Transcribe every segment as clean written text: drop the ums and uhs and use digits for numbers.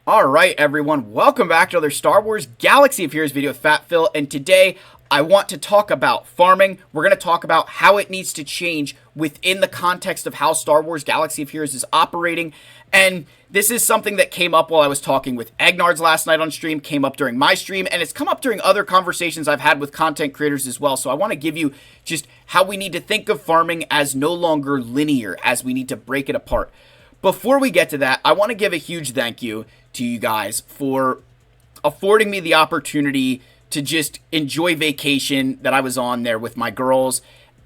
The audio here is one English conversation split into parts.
Alright everyone, welcome back to another Star Wars Galaxy of Heroes video with Fat Phil, and today I want to talk about farming. We're going to talk about how it needs to change within the context of how Star Wars Galaxy of Heroes is operating, and this is something that came up while I was talking with Egnards last night on stream, came up during my stream, and it's come up during other conversations I've had with content creators as well, so I want to give you just how we need to think of farming as no longer linear, as we need to break it apart. Before we get to that, I want to give a huge thank you to you guys for affording me the opportunity to just enjoy vacation that I was on there with my girls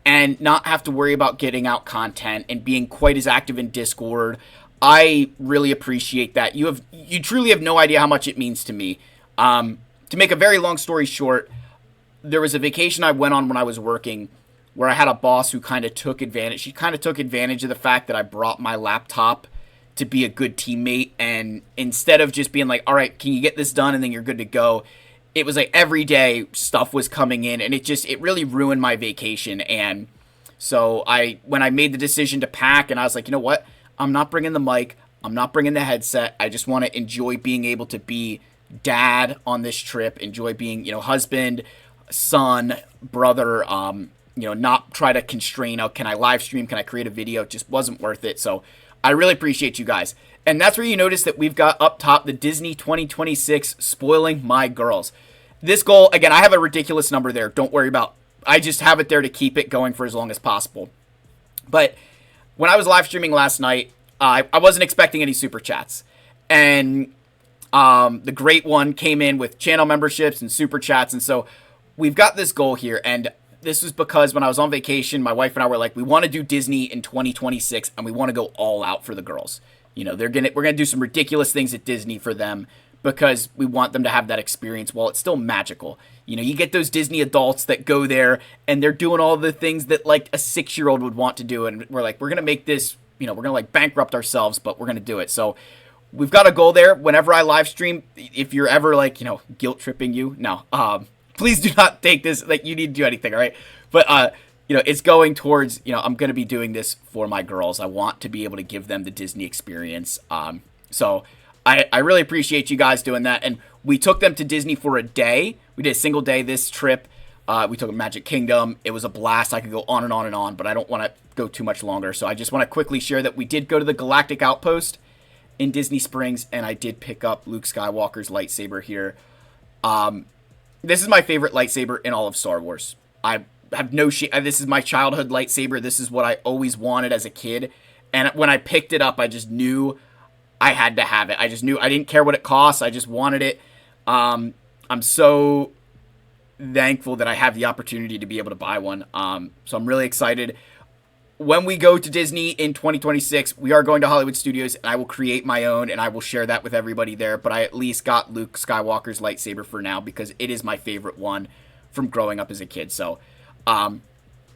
and not have to worry about getting out content and being quite as active in Discord. I really appreciate that. You truly have no idea how much it means to me. To make a very long story short, there was a vacation I went on when I was working where I had a boss who kind of took advantage. She kind of took advantage of the fact that I brought my laptop to be a good teammate, and instead of just being like, all right, can you get this done and then you're good to go, it was like every day stuff was coming in, and it really ruined my vacation. And so when I made the decision to pack, and I was like, you know what, I'm not bringing the mic, I'm not bringing the headset, I just want to enjoy being able to be dad on this trip, enjoy being, husband, son, brother, not try to constrain, can I live stream, can I create a video? It just wasn't worth it. So I really appreciate you guys. And that's where you notice that we've got up top the Disney 2026 Spoiling My Girls. This goal, again, I have a ridiculous number there. Don't worry about it. I just have it there to keep it going for as long as possible. But when I was live streaming last night, I wasn't expecting any super chats. And the great one came in with channel memberships and super chats. And so we've got this goal here. And this was because when I was on vacation, my wife and I were like, we want to do Disney in 2026, and we want to go all out for the girls. We're gonna do some ridiculous things at Disney for them because we want them to have that experience while it's still magical. You get those Disney adults that go there and they're doing all the things that like a 6-year-old would want to do, and we're like, we're gonna make this, we're gonna like bankrupt ourselves, but we're gonna do it. So we've got a goal there. Whenever I live stream, if you're ever like, guilt tripping you, no, please do not take this like you need to do anything, all right? But, it's going towards, I'm going to be doing this for my girls. I want to be able to give them the Disney experience. So I really appreciate you guys doing that. And we took them to Disney for a day. We did a single day this trip. We took them to Magic Kingdom. It was a blast. I could go on and on and on, but I don't want to go too much longer. So I just want to quickly share that we did go to the Galactic Outpost in Disney Springs, and I did pick up Luke Skywalker's lightsaber here. This is my favorite lightsaber in all of Star Wars. I have no shit. This is my childhood lightsaber. This is what I always wanted as a kid. And when I picked it up, I just knew I had to have it. I just knew I didn't care what it cost. I just wanted it. I'm so thankful that I have the opportunity to be able to buy one. So I'm really excited. When we go to Disney in 2026, we are going to Hollywood Studios, and I will create my own, and I will share that with everybody there. But I at least got Luke Skywalker's lightsaber for now because it is my favorite one from growing up as a kid. So,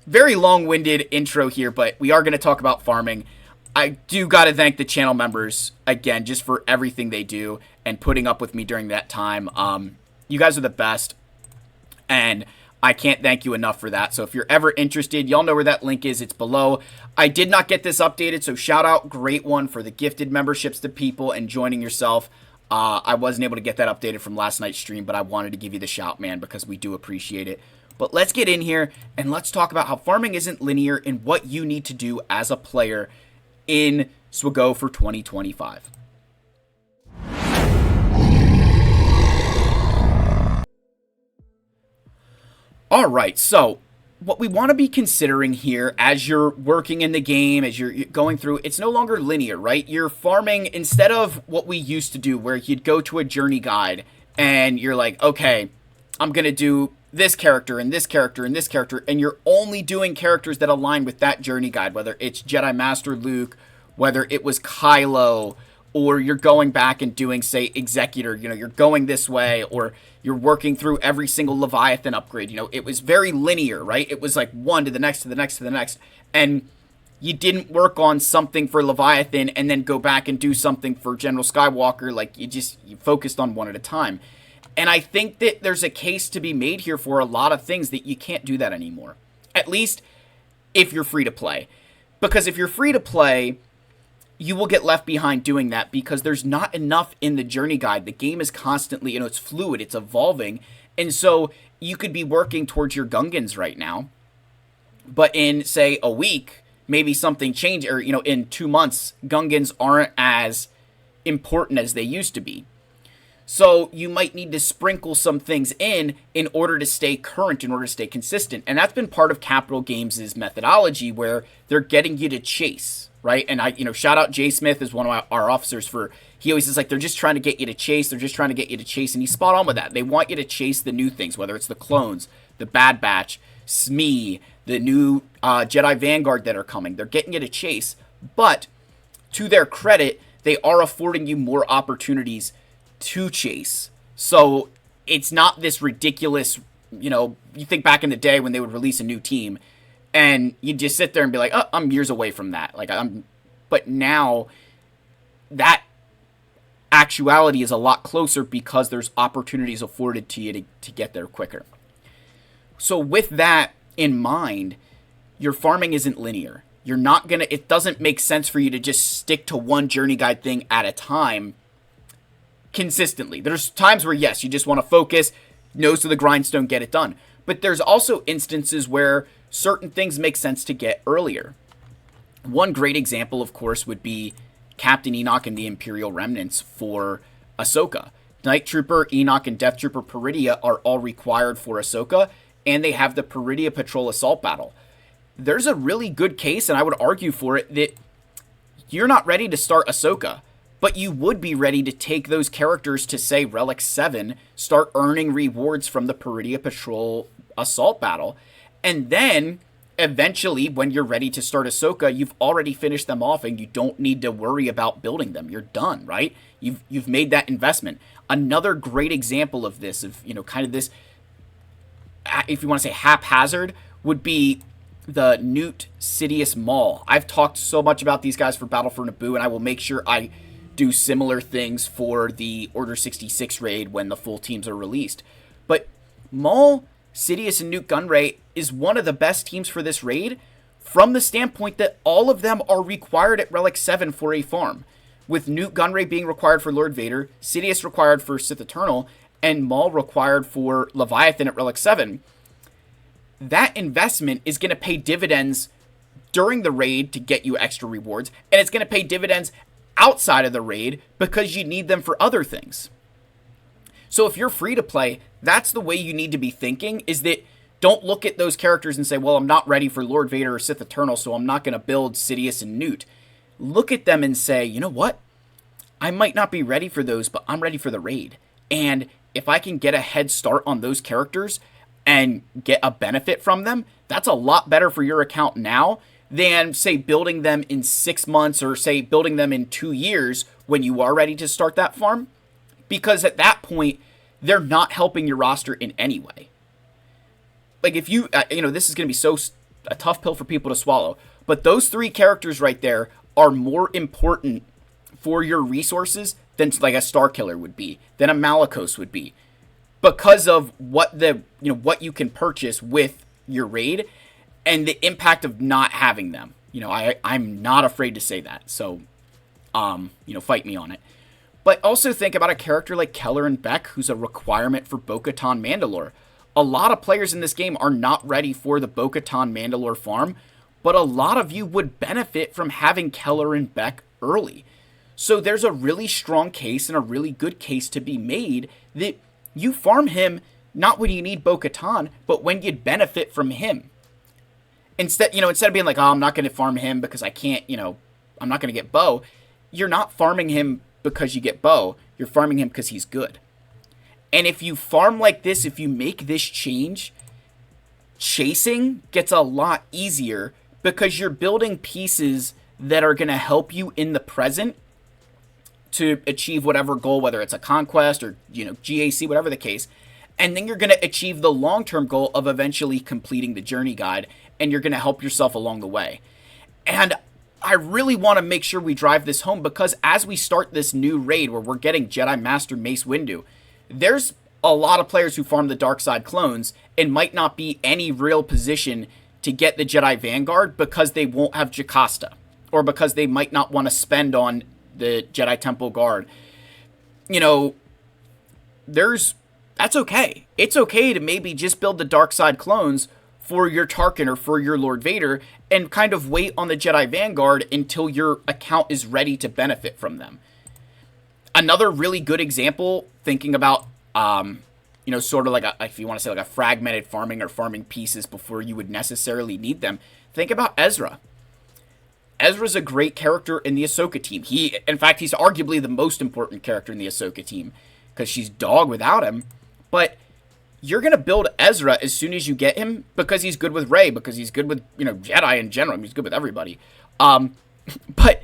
very long-winded intro here, but we are going to talk about farming. I do got to thank the channel members, again, just for everything they do and putting up with me during that time. You guys are the best, and I can't thank you enough for that. So if you're ever interested, y'all know where that link is. It's below. I did not get this updated, so shout out, great one, for the gifted memberships to people and joining yourself. I wasn't able to get that updated from last night's stream, but I wanted to give you the shout, man, because we do appreciate it. But let's get in here and let's talk about how farming isn't linear and what you need to do as a player in SWGOH for 2025. Alright, so what we want to be considering here as you're working in the game, as you're going through, it's no longer linear, right? You're farming instead of what we used to do where you'd go to a journey guide and you're like, okay, I'm going to do this character and this character and this character, and you're only doing characters that align with that journey guide, whether it's Jedi Master Luke, whether it was Kylo, or you're going back and doing, say, Executor, you're going this way, or you're working through every single Leviathan upgrade. It was very linear, right? It was like one to the next, to the next, to the next, and you didn't work on something for Leviathan and then go back and do something for General Skywalker. Like, you focused on one at a time. And I think that there's a case to be made here for a lot of things that you can't do that anymore. At least if you're free to play. Because if you're free to play, you will get left behind doing that because there's not enough in the journey guide. The game is constantly, it's fluid, it's evolving. And so you could be working towards your Gungans right now, but in, say, a week, maybe something changed, or, in 2 months, Gungans aren't as important as they used to be. So you might need to sprinkle some things in order to stay current, in order to stay consistent. And that's been part of Capital Games' methodology, where they're getting you to chase, right? And shout out Jay Smith is one of our officers he always is like, they're just trying to get you to chase. They're just trying to get you to chase. And he's spot on with that. They want you to chase the new things, whether it's the clones, the Bad Batch, Smee, the new Jedi Vanguard that are coming. They're getting you to chase. But to their credit, they are affording you more opportunities to chase. So it's not this ridiculous, you think back in the day when they would release a new team and you just sit there and be like, oh, I'm years away from that. But now that actuality is a lot closer because there's opportunities afforded to you to get there quicker. So with that in mind, your farming isn't linear. It doesn't make sense for you to just stick to one journey guide thing at a time consistently. There's times where, yes, you just want to focus, nose to the grindstone, get it done. But there's also instances where certain things make sense to get earlier. One great example, of course, would be Captain Enoch and the Imperial Remnants for Ahsoka. Night Trooper, Enoch, and Death Trooper Peridia are all required for Ahsoka, and they have the Peridia Patrol Assault Battle. There's a really good case, and I would argue for it, that you're not ready to start Ahsoka, but you would be ready to take those characters to, say, Relic 7, start earning rewards from the Peridia Patrol Assault Battle, and then eventually, when you're ready to start Ahsoka, you've already finished them off and you don't need to worry about building them. You're done, right? You've made that investment. Another great example of this, of, kind of this, if you want to say haphazard, would be the Newt Sidious Maul. I've talked so much about these guys for Battle for Naboo, and I will make sure I do similar things for the Order 66 raid when the full teams are released. But Maul, Sidious, and Newt Gunray is one of the best teams for this raid from the standpoint that all of them are required at Relic 7 for a farm, with Newt Gunray being required for Lord Vader, Sidious required for Sith Eternal, and Maul required for Leviathan at Relic 7. That investment is going to pay dividends during the raid to get you extra rewards, and it's going to pay dividends outside of the raid because you need them for other things. So if you're free to play, that's the way you need to be thinking, is that don't look at those characters and say, well, I'm not ready for Lord Vader or Sith Eternal, so I'm not going to build Sidious and Newt. Look at them and say, you know what? I might not be ready for those, but I'm ready for the raid. And if I can get a head start on those characters and get a benefit from them, that's a lot better for your account now than, say, building them in 6 months or, say, building them in 2 years when you are ready to start that farm. Because at that point, they're not helping your roster in any way. Like, if you, this is going to be a tough pill for people to swallow, but those 3 characters right there are more important for your resources than, like, a Star Killer would be, than a Malicos would be, because of what what you can purchase with your raid and the impact of not having them. I'm not afraid to say that, so, fight me on it. But also think about a character like Keller and Beck, who's a requirement for Bo-Katan Mandalore. A lot of players in this game are not ready for the Bo-Katan Mandalore farm, but a lot of you would benefit from having Keller and Beck early. So there's a really strong case and a really good case to be made that you farm him not when you need Bo-Katan, but when you'd benefit from him. Instead of being like, oh, I'm not going to farm him because I can't, I'm not going to get Bo. You're not farming him because you get Bo. You're farming him because he's good. And if you farm like this, if you make this change, chasing gets a lot easier because you're building pieces that are going to help you in the present to achieve whatever goal, whether it's a conquest or, GAC, whatever the case. And then you're going to achieve the long-term goal of eventually completing the journey guide, and you're going to help yourself along the way. And I really want to make sure we drive this home, because as we start this new raid where we're getting Jedi Master Mace Windu, there's a lot of players who farm the dark side clones and might not be any real position to get the Jedi Vanguard because they won't have Jocasta, or because they might not want to spend on the Jedi Temple Guard. You know, that's okay. It's okay to maybe just build the dark side clones for your Tarkin or for your Lord Vader and kind of wait on the Jedi Vanguard until your account is ready to benefit from them. Another really good example, thinking about, sort of like if you want to say like a fragmented farming or farming pieces before you would necessarily need them, think about Ezra. Ezra's a great character in the Ahsoka team. In fact, he's arguably the most important character in the Ahsoka team because she's dog without him. But you're going to build Ezra as soon as you get him because he's good with Rey, because he's good with, Jedi in general. I mean, he's good with everybody. But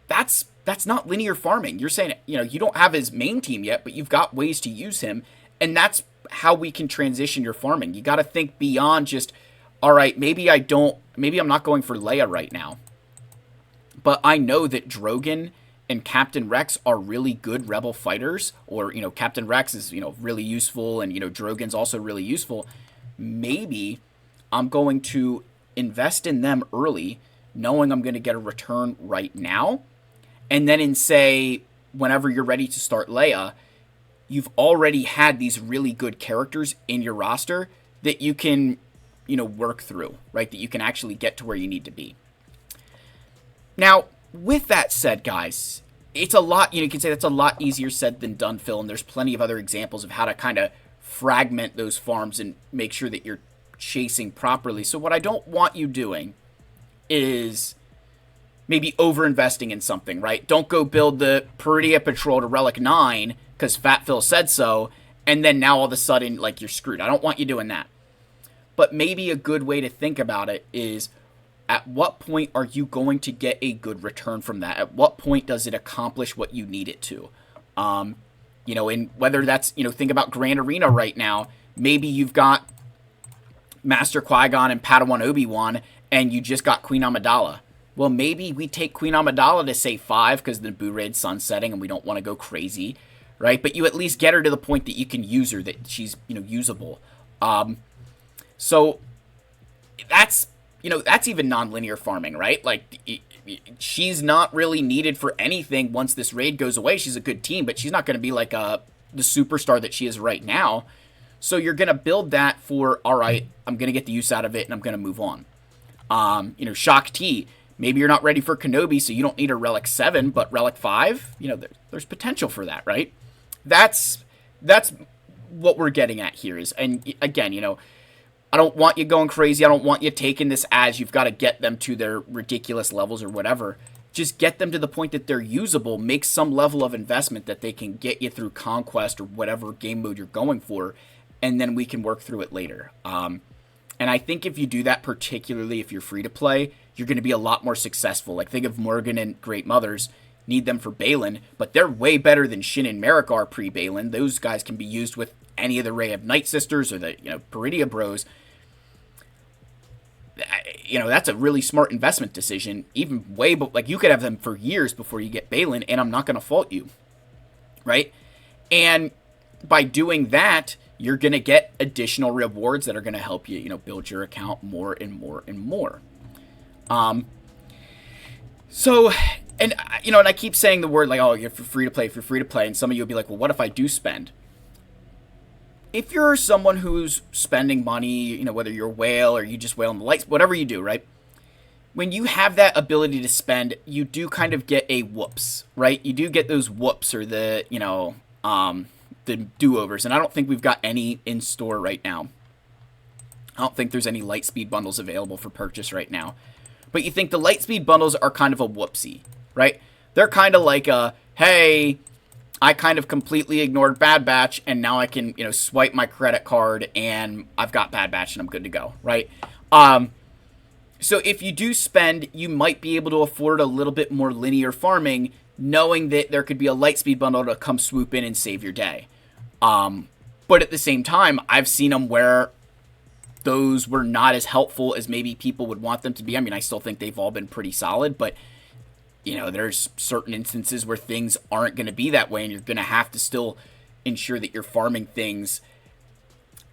that's not linear farming. You're saying, you don't have his main team yet, but you've got ways to use him. And that's how we can transition your farming. You got to think beyond just, all right, maybe I'm not going for Leia right now, but I know that Drogon and Captain Rex are really good rebel fighters, or, Captain Rex is, really useful, and, Drogon's also really useful. Maybe I'm going to invest in them early, knowing I'm going to get a return right now. And then whenever you're ready to start Leia, you've already had these really good characters in your roster that you can, work through, right? That you can actually get to where you need to be. Now, with that said, guys, it's a lot, you can say that's a lot easier said than done, Phil, and there's plenty of other examples of how to kind of fragment those farms and make sure that you're chasing properly. So what I don't want you doing is maybe over-investing in something, right? Don't go build the Peridia Patrol to Relic 9 because Fat Phil said so, and then now all of a sudden, you're screwed. I don't want you doing that. But maybe a good way to think about it is, at what point are you going to get a good return from that? At what point does it accomplish what you need it to? And whether that's, think about Grand Arena right now. Maybe you've got Master Qui-Gon and Padawan Obi-Wan, and you just got Queen Amidala. Well, maybe we take Queen Amidala to say 5 because the Naboo Raid's sunsetting and we don't want to go crazy, right? But you at least get her to the point that you can use her, that she's, usable. So that's even non-linear farming, right? She's not really needed for anything once this raid goes away. She's a good team, but she's not going to be the superstar that she is right now. So you're going to build that for, all right, I'm going to get the use out of it and I'm going to move on. Shock T, maybe you're not ready for Kenobi, so you don't need a Relic 7, but Relic 5, there's potential for that, right? That's what we're getting at here is, and again, I don't want you going crazy. I don't want you taking this as you've got to get them to their ridiculous levels or whatever. Just get them to the point that they're usable. Make some level of investment that they can get you through Conquest or whatever game mode you're going for, and then we can work through it later. And I think if you do that, particularly if you're free to play, you're going to be a lot more successful. Think of Morgan and Great Mothers. Need them for Balin, but they're way better than Shin and Merrick are pre-Balin. Those guys can be used with any of the Ray of Night Sisters or the Peridia Bros. That's a really smart investment decision. Even you could have them for years before you get Balin, and I'm not going to fault you, right? And by doing that, you're going to get additional rewards that are going to help you, build your account more and more and more. So, and I keep saying the word you're free to play, and some of you will be like, well, what if I do spend? If you're someone who's spending money, whether you're a whale or you just whale on the lights, whatever you do, right? When you have that ability to spend, you do kind of get a whoops, right? You do get those whoops or the do-overs, and I don't think we've got any in store right now. I don't think there's any Lightspeed bundles available for purchase right now. But you think the Lightspeed bundles are kind of a whoopsie, right? They're kind of like hey, I kind of completely ignored Bad Batch, and now I can, swipe my credit card, and I've got Bad Batch, and I'm good to go, right? So if you do spend, you might be able to afford a little bit more linear farming, knowing that there could be a Lightspeed bundle to come swoop in and save your day. But at the same time, I've seen them where those were not as helpful as maybe people would want them to be. I mean, I still think they've all been pretty solid, but there's certain instances where things aren't going to be that way, and you're going to have to still ensure that you're farming things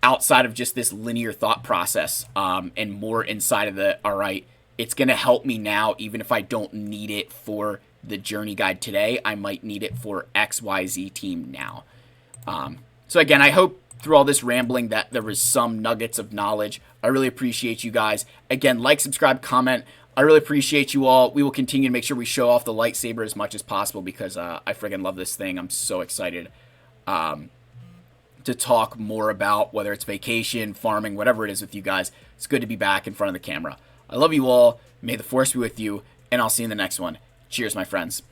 outside of just this linear thought process, and more inside of the, all right, it's going to help me now, even if I don't need it for the journey guide today. I might need it for XYZ team now. So again, I hope through all this rambling that there was some nuggets of knowledge. I really appreciate you guys. Again, like, subscribe, comment. I really appreciate you all. We will continue to make sure we show off the lightsaber as much as possible because I friggin' love this thing. I'm so excited to talk more about whether it's vacation, farming, whatever it is with you guys. It's good to be back in front of the camera. I love you all. May the Force be with you, and I'll see you in the next one. Cheers, my friends.